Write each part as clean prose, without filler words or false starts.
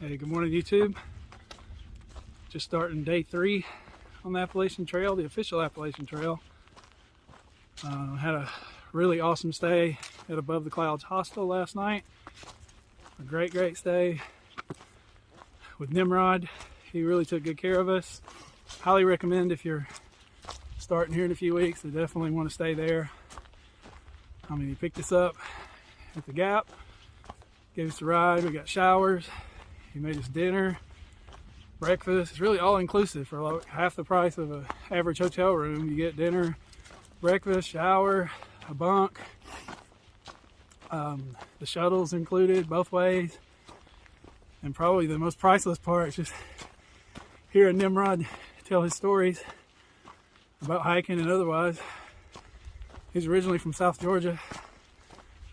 Hey, good morning YouTube. Just starting day 3 on the Appalachian Trail, the official Appalachian Trail. Had a really awesome stay at Above the Clouds Hostel last night. A great stay with Nimrod. He really took good care of us. Highly recommend if you're starting here in a few weeks, you definitely want to stay there. I mean, he picked us up at the Gap, gave us a ride, we got showers. He made us dinner, breakfast. It's really all inclusive for like half the price of an average hotel room. You get dinner, breakfast, shower, a bunk. The shuttle's included both ways. And probably the most priceless part is just hearing Nimrod tell his stories about hiking and otherwise. He's originally from South Georgia,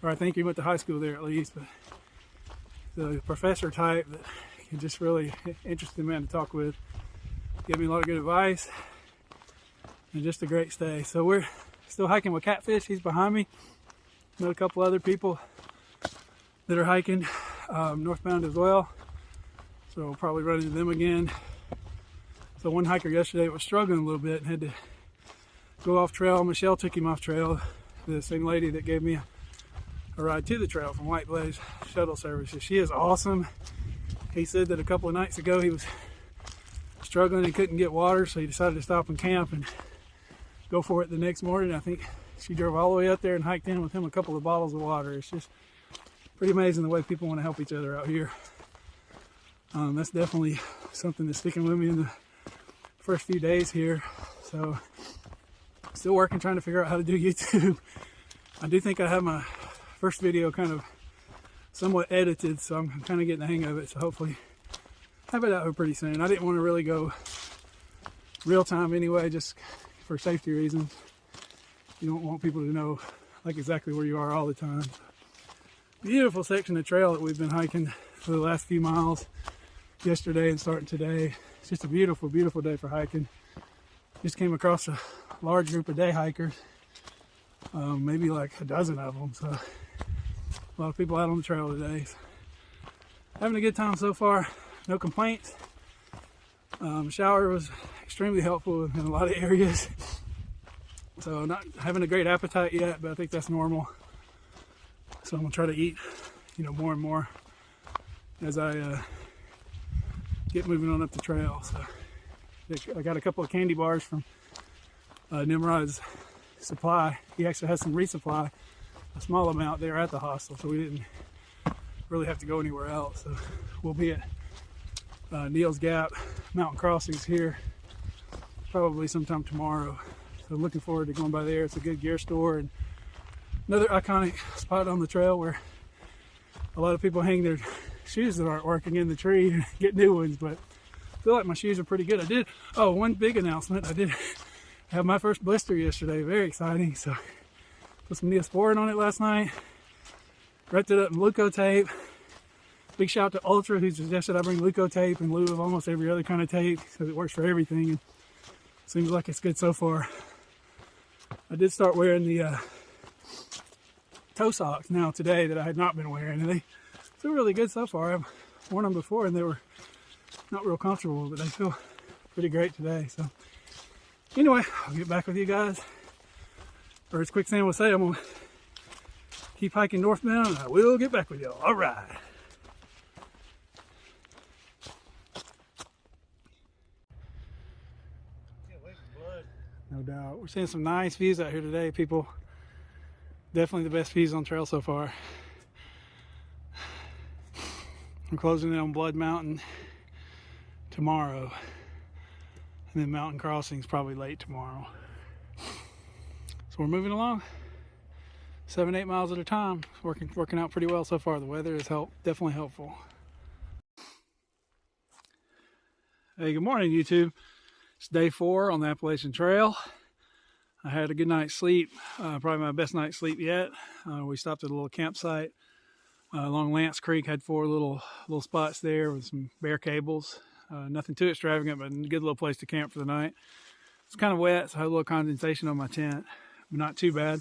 or I think he went to high school there at least, but the professor type that can just really interesting man to talk with. Gave me a lot of good advice and just a great stay. So we're still hiking with Catfish. He's behind me. Met a couple other people that are hiking northbound as well. So we'll probably run into them again. So one hiker yesterday was struggling a little bit and had to go off trail. Michelle took him off trail. The same lady that gave me a ride to the trail from White Blaze Shuttle Services. She is awesome. He said that a couple of nights ago he was struggling and couldn't get water, so he decided to stop and camp and go for it the next morning. I think she drove all the way up there and hiked in with him a couple of bottles of water. It's just pretty amazing the way people want to help each other out here. That's definitely something that's sticking with me in the first few days here. So still working, trying to figure out how to do YouTube. I do think I have my first video kind of somewhat edited, so I'm kind of getting the hang of it. So hopefully have it out here pretty soon. I didn't want to really go real time anyway, just for safety reasons. You don't want people to know like exactly where you are all the time. Beautiful section of trail that we've been hiking for the last few miles yesterday and starting today. It's just a beautiful day for hiking. Just came across a large group of day hikers, maybe like a dozen of them. So a lot of people out on the trail today. So having a good time so far, no complaints. Shower was extremely helpful in a lot of areas. So not having a great appetite yet, but I think that's normal. So I'm gonna try to eat, more and more as I get moving on up the trail. So I got a couple of candy bars from Nimrod's supply. He actually has some resupply, a small amount there at the hostel, so we didn't really have to go anywhere else. So we'll be at Neal's Gap Mountain Crossings here probably sometime tomorrow. So looking forward to going by there. It's a good gear store and another iconic spot on the trail where a lot of people hang their shoes that aren't working in the tree and get new ones, but I feel like my shoes are pretty good. One big announcement. I did have my first blister yesterday. Very exciting. So put some Neosporin on it last night. Wrapped it up in Leukotape. Big shout out to Ultra who suggested I bring Leukotape in lieu of almost every other kind of tape because it works for everything and seems like it's good so far. I did start wearing the toe socks now today that I had not been wearing, and they feel really good so far. I've worn them before and they were not real comfortable, but they feel pretty great today. So anyway, I'll get back with you guys. Or as Quicksand will say, I'm gonna keep hiking northbound and I will get back with y'all. All right. No doubt. We're seeing some nice views out here today, people. Definitely the best views on trail so far. I'm closing in on Blood Mountain tomorrow. And then Mountain Crossings probably late tomorrow. So we're moving along. 7-8 miles at a time. Working out pretty well so far. The weather is definitely helpful. Hey, good morning YouTube. It's day 4 on the Appalachian Trail. I had a good night's sleep, probably my best night's sleep yet. We stopped at a little campsite along Lance Creek, had 4 little spots there with some bare cables. Nothing too extravagant, but a good little place to camp for the night. It's kind of wet, so I had a little condensation on my tent, but not too bad.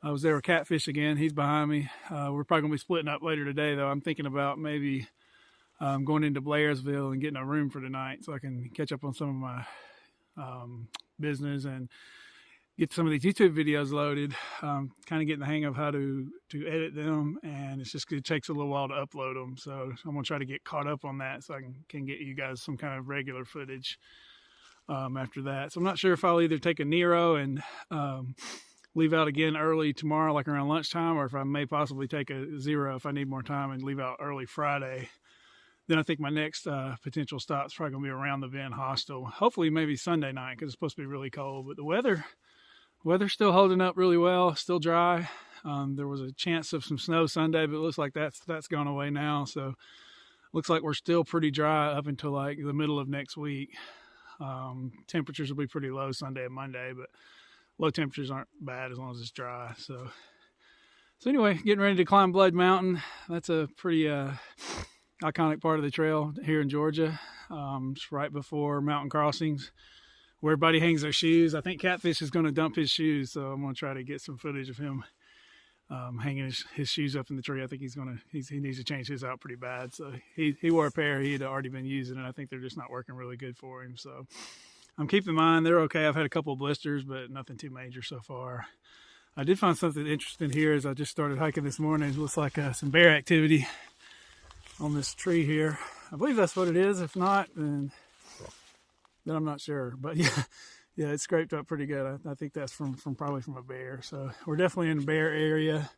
I was there with Catfish again. He's behind me. We're probably gonna be splitting up later today though. I'm thinking about maybe going into Blairsville and getting a room for tonight so I can catch up on some of my business and get some of these YouTube videos loaded. Kind of getting the hang of how to edit them, and it takes a little while to upload them. So I'm gonna try to get caught up on that so I can get you guys some kind of regular footage after that. So I'm not sure if I'll either take a Nero and leave out again early tomorrow, like around lunchtime, or if I may possibly take a Zero if I need more time and leave out early Friday. Then I think my next potential stop is probably going to be around the Van Hostel. Hopefully maybe Sunday night because it's supposed to be really cold. But the weather's still holding up really well, still dry. There was a chance of some snow Sunday, but it looks like that's gone away now. So looks like we're still pretty dry up until like the middle of next week. Temperatures will be pretty low Sunday and Monday, but low temperatures aren't bad as long as it's dry. So anyway, getting ready to climb Blood Mountain. That's a pretty iconic part of the trail here in Georgia. It's right before mountain crossings where everybody hangs their shoes. I think Catfish is going to dump his shoes, so I'm going to try to get some footage of him hanging his shoes up in the tree. I think he needs to change his out pretty bad. So he wore a pair he had already been using, and I think they're just not working really good for him. So I'm keeping mine. They're okay. I've had a couple of blisters, but nothing too major so far. I did find something interesting here as I just started hiking this morning. It looks like some bear activity on this tree here. I believe that's what it is. If not, then I'm not sure. But yeah, it's scraped up pretty good. I think that's probably from a bear. So we're definitely in the bear area.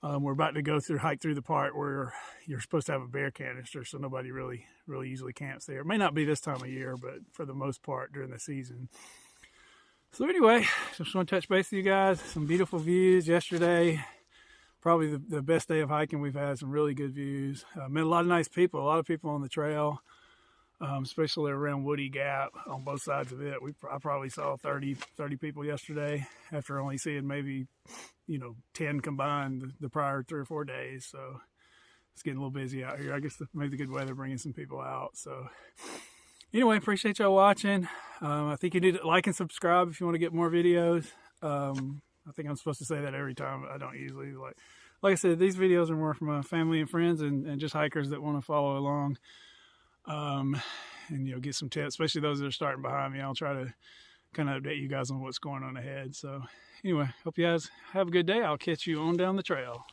We're about to hike through the part where you're supposed to have a bear canister, so nobody really usually camps there. It may not be this time of year, but for the most part during the season. So anyway, just want to touch base with you guys. Some beautiful views yesterday. Probably the best day of hiking we've had. Some really good views. Met a lot of nice people. A lot of people on the trail, especially around Woody Gap on both sides of it. I probably saw 30 people yesterday after only seeing maybe 10 combined the prior 3 or 4 days. So it's getting a little busy out here. I guess maybe the good weather bringing some people out. So anyway, appreciate y'all watching. I think you need to like and subscribe if you want to get more videos. I think I'm supposed to say that every time. I don't usually. Like I said, these videos are more from my family and friends and just hikers that want to follow along. And get some tips, especially those that are starting behind me. I'll try to kind of update you guys on what's going on ahead. So anyway, hope you guys have a good day. I'll catch you on down the trail.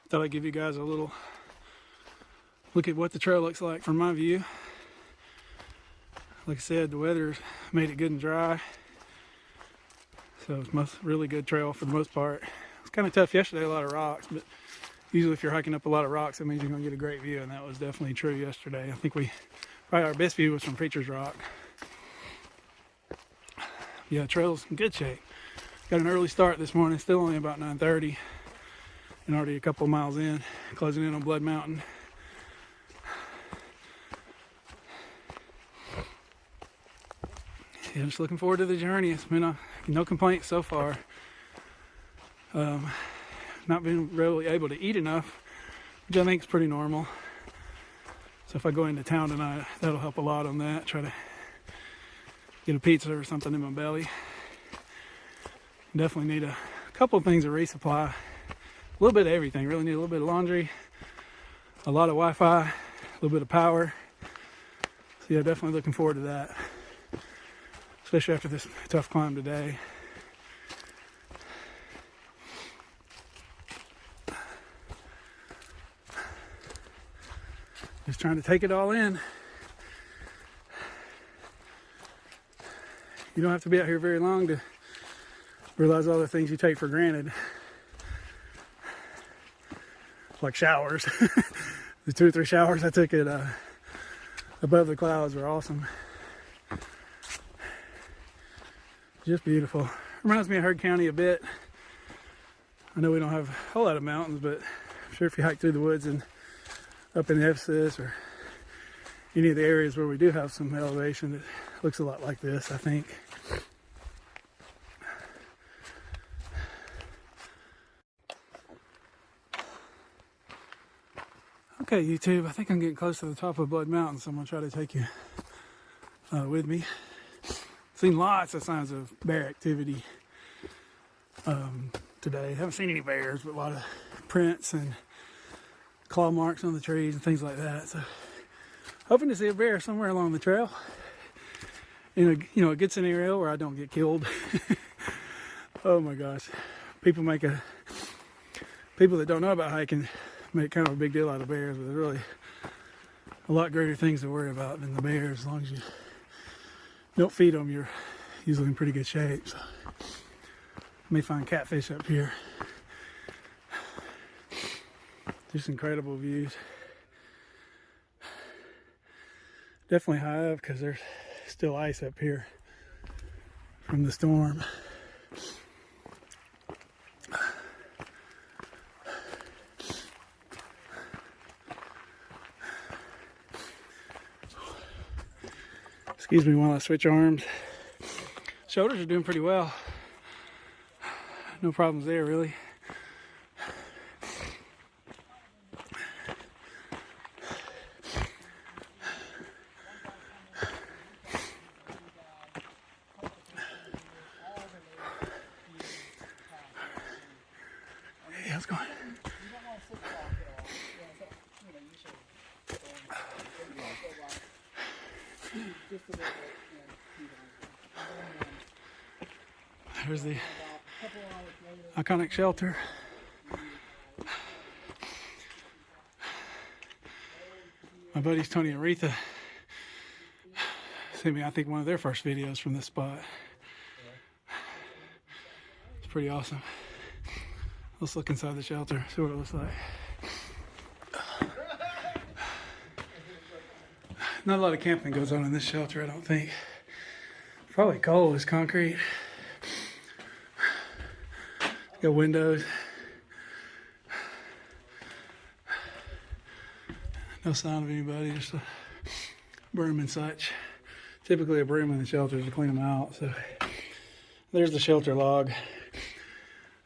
Thought I'd give you guys a little look at what the trail looks like from my view. Like I said, the weather made it good and dry. So it's really good trail for the most part. It was kind of tough yesterday, a lot of rocks, but usually if you're hiking up a lot of rocks, that means you're going to get a great view, and that was definitely true yesterday. I think probably our best view was from Preacher's Rock. Yeah, the trail's in good shape. Got an early start this morning, still only about 9:30, and already a couple of miles in, closing in on Blood Mountain. Yeah, just looking forward to the journey. It's been no complaints so far. Not been really able to eat enough, which I think is pretty normal. So if I go into town tonight, that'll help a lot on that. Try to get a pizza or something in my belly. Definitely need a couple of things to resupply. A little bit of everything. Really need a little bit of laundry, a lot of Wi-Fi, a little bit of power. So yeah, definitely looking forward to that. Especially after this tough climb today. Just trying to take it all in. You don't have to be out here very long to realize all the things you take for granted. Like showers. The 2 or 3 showers I took above the clouds were awesome. Just beautiful. Reminds me of Heard County a bit. I know we don't have a whole lot of mountains, but I'm sure if you hike through the woods and up in Ephesus or any of the areas where we do have some elevation, it looks a lot like this, I think. Okay, YouTube, I think I'm getting close to the top of Blood Mountain, so I'm going to try to take you with me. Seen lots of signs of bear activity. today. Haven't seen any bears, but a lot of prints and claw marks on the trees and things like that. So hoping to see a bear somewhere along the trail in a good scenario where I don't get killed. Oh my gosh, people that don't know about hiking make kind of a big deal out of bears, but there's really a lot greater things to worry about than the bears. As long as you don't feed them, you're usually in pretty good shape. So may find catfish up here. Just incredible views. Definitely high up because there's still ice up here from the storm. Excuse me while I switch arms. Shoulders are doing pretty well. No problems there, really. Hey, how's it going? There's the iconic shelter. My buddies Tony and Aretha sent me, I think, one of their first videos from this spot. It's pretty awesome. Let's look inside the shelter, see what it looks like. Not a lot of camping goes on in this shelter, I don't think. Probably cold as concrete. Got windows. No sign of anybody, just a broom and such. Typically a broom in the shelters to clean them out. So there's the shelter log.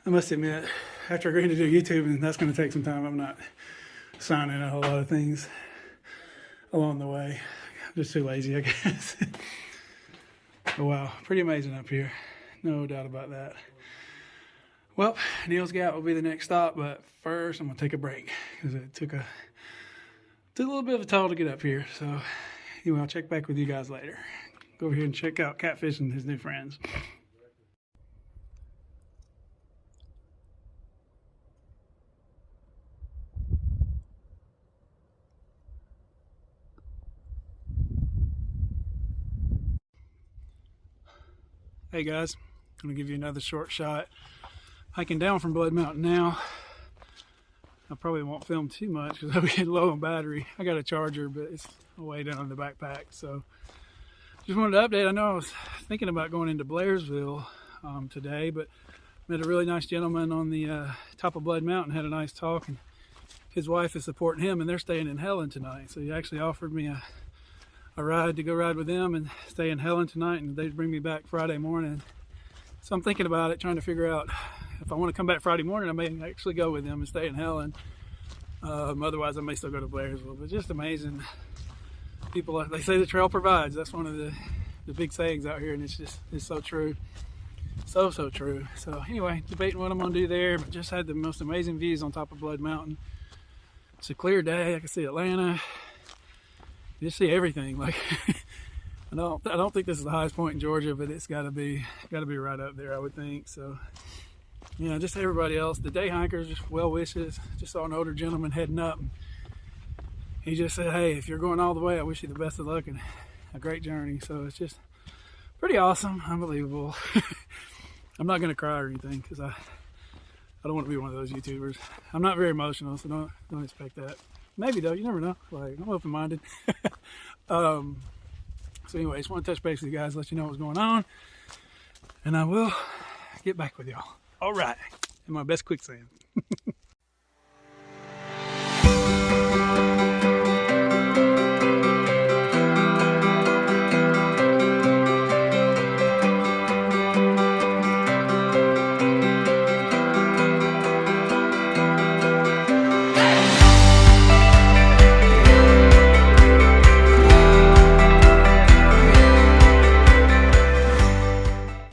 I must admit, after agreeing to do YouTube, and that's going to take some time, I'm not signing a whole lot of things along the way. I'm just too lazy, I guess. But wow, pretty amazing up here. No doubt about that. Well, Neil's Gap will be the next stop, but first I'm going to take a break because it took a little bit of a toll to get up here. So anyway, I'll check back with you guys later. Go over here and check out Catfish and his new friends. Hey guys, I'm going to give you another short shot. Hiking down from Blood Mountain now. I probably won't film too much because I'll be getting low on battery. I got a charger, but it's way down in the backpack. So just wanted to update. I know I was thinking about going into Blairsville today, but met a really nice gentleman on the top of Blood Mountain, had a nice talk, and his wife is supporting him, and they're staying in Helen tonight. So he actually offered me a ride to go ride with them and stay in Helen tonight, and they'd bring me back Friday morning. So I'm thinking about it, trying to figure out if I want to come back Friday morning, I may actually go with them and stay in Helen. Otherwise, I may still go to Blairsville. But just amazing people. They say the trail provides. That's one of the big sayings out here, and it's so true. So true. So anyway, debating what I'm going to do there, but just had the most amazing views on top of Blood Mountain. It's a clear day. I can see Atlanta. You just see everything. Like I don't think this is the highest point in Georgia, but it's got to be right up there, I would think. So yeah, just everybody else, the day hikers, just well wishes. Just saw an older gentleman heading up. He just said, "Hey, if you're going all the way, I wish you the best of luck and a great journey." So it's just pretty awesome, unbelievable. I'm not gonna cry or anything because I don't want to be one of those YouTubers. I'm not very emotional, so don't expect that. Maybe though, you never know. Like, I'm open-minded. So anyway, just want to touch base with you guys, let you know what's going on, and I will get back with y'all. All right, in my best quicksand.